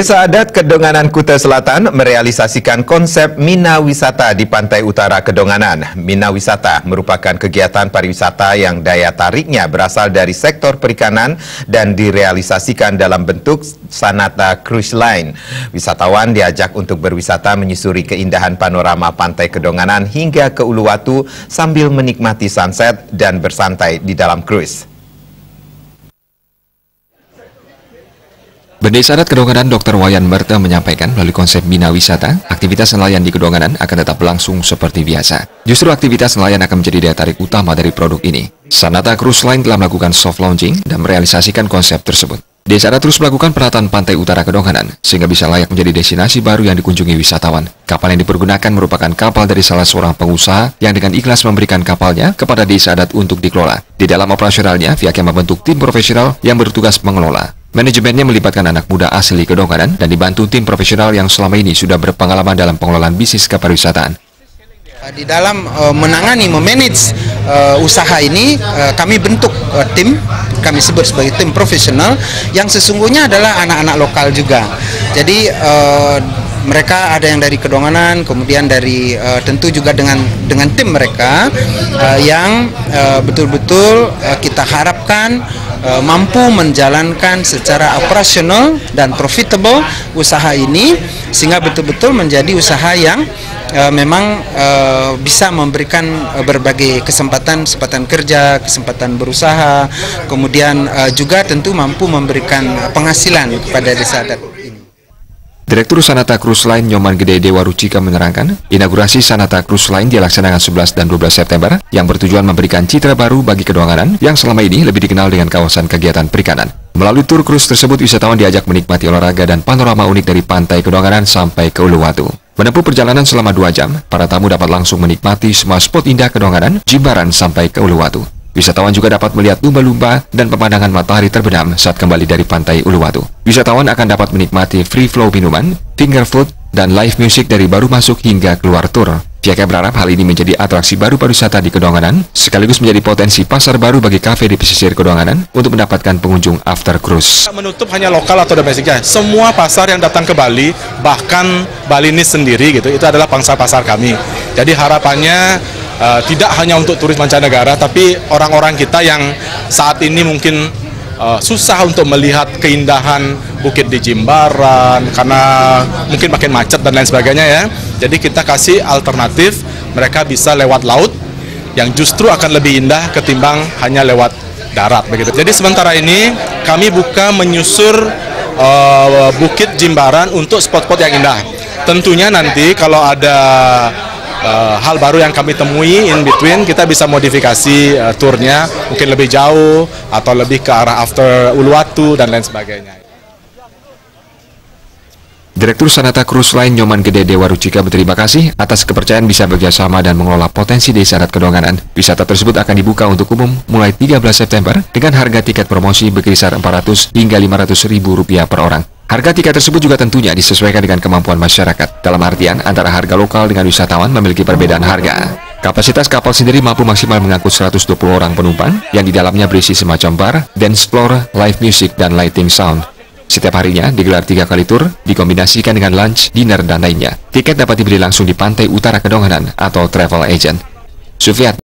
Desa Adat Kedonganan Kuta Selatan merealisasikan konsep Mina Wisata di Pantai Utara Kedonganan. Mina Wisata merupakan kegiatan pariwisata yang daya tariknya berasal dari sektor perikanan dan direalisasikan dalam bentuk Sanata Cruise Line. Wisatawan diajak untuk berwisata menyusuri keindahan panorama Pantai Kedonganan hingga ke Uluwatu sambil menikmati sunset dan bersantai di dalam cruise. Desa Adat Kedonganan Dr. Wayan Merta menyampaikan melalui konsep Mina Wisata, aktivitas nelayan di Kedonganan akan tetap berlangsung seperti biasa. Justru aktivitas nelayan akan menjadi daya tarik utama dari produk ini. Sanata Cruise Line telah melakukan soft launching dan merealisasikan konsep tersebut. Desa Adat terus melakukan penataan pantai utara Kedonganan, sehingga bisa layak menjadi destinasi baru yang dikunjungi wisatawan. Kapal yang dipergunakan merupakan kapal dari salah seorang pengusaha yang dengan ikhlas memberikan kapalnya kepada Desa Adat untuk dikelola. Di dalam operasionalnya, pihaknya membentuk tim profesional yang bertugas mengelola. Manajemennya melibatkan anak muda asli Kedonganan dan dibantu tim profesional yang selama ini sudah berpengalaman dalam pengelolaan bisnis kepariwisataan. Di dalam menangani, memanage usaha ini, kami bentuk tim, kami sebut sebagai tim profesional yang sesungguhnya adalah anak-anak lokal juga. Jadi mereka ada yang dari Kedonganan, kemudian dari tentu juga dengan tim mereka yang betul-betul kita harapkan mampu menjalankan secara operasional dan profitable usaha ini, sehingga betul-betul menjadi usaha yang memang bisa memberikan berbagai kesempatan kerja, kesempatan berusaha, kemudian juga tentu mampu memberikan penghasilan kepada Desa Adat ini. Direktur Sanata Cruise Line Nyoman Gede Dewa Rucika menerangkan, inaugurasi Sanata Cruise Line dilaksanakan 11 dan 12 September yang bertujuan memberikan citra baru bagi Kedonganan yang selama ini lebih dikenal dengan kawasan kegiatan perikanan. Melalui tur cruise tersebut, wisatawan diajak menikmati olahraga dan panorama unik dari pantai Kedonganan sampai ke Uluwatu. Menempuh perjalanan selama 2 jam, para tamu dapat langsung menikmati semua spot indah Kedonganan, Jimbaran sampai ke Uluwatu. Wisatawan juga dapat melihat lumba-lumba dan pemandangan matahari terbenam saat kembali dari pantai Uluwatu. Wisatawan akan dapat menikmati free flow minuman, finger food, dan live music dari baru masuk hingga keluar tur. Pihaknya berharap hal ini menjadi atraksi baru pariwisata di Kedonganan, sekaligus menjadi potensi pasar baru bagi kafe di pesisir Kedonganan untuk mendapatkan pengunjung after cruise. Menutup hanya lokal atau domestiknya, semua pasar yang datang ke Bali, bahkan Bali ini sendiri gitu, itu adalah pangsa pasar kami. Jadi harapannya tidak hanya untuk turis mancanegara, tapi orang-orang kita yang saat ini mungkin susah untuk melihat keindahan bukit di Jimbaran karena mungkin makin macet dan lain sebagainya ya. Jadi kita kasih alternatif, mereka bisa lewat laut yang justru akan lebih indah ketimbang hanya lewat darat begitu. Jadi sementara ini kami buka menyusur bukit Jimbaran untuk spot-spot yang indah. Tentunya nanti kalau ada hal baru yang kami temui in between, kita bisa modifikasi turnya mungkin lebih jauh atau lebih ke arah after Uluwatu dan lain sebagainya. Direktur Sanata Cruise Line Nyoman Gede Dewa Rucika berterima kasih atas kepercayaan bisa bekerjasama dan mengelola potensi Desa Adat Kedonganan. Wisata tersebut akan dibuka untuk umum mulai 13 September dengan harga tiket promosi berkisar Rp400 hingga Rp500.000 per orang. Harga tiket tersebut juga tentunya disesuaikan dengan kemampuan masyarakat. Dalam artian, antara harga lokal dengan wisatawan memiliki perbedaan harga. Kapasitas kapal sendiri mampu maksimal mengangkut 120 orang penumpang, yang di dalamnya berisi semacam bar, dance floor, live music, dan lighting sound. Setiap harinya digelar 3 kali tur, dikombinasikan dengan lunch, dinner, dan lainnya. Tiket dapat dibeli langsung di Pantai Utara Kedonganan atau travel agent. Sufiat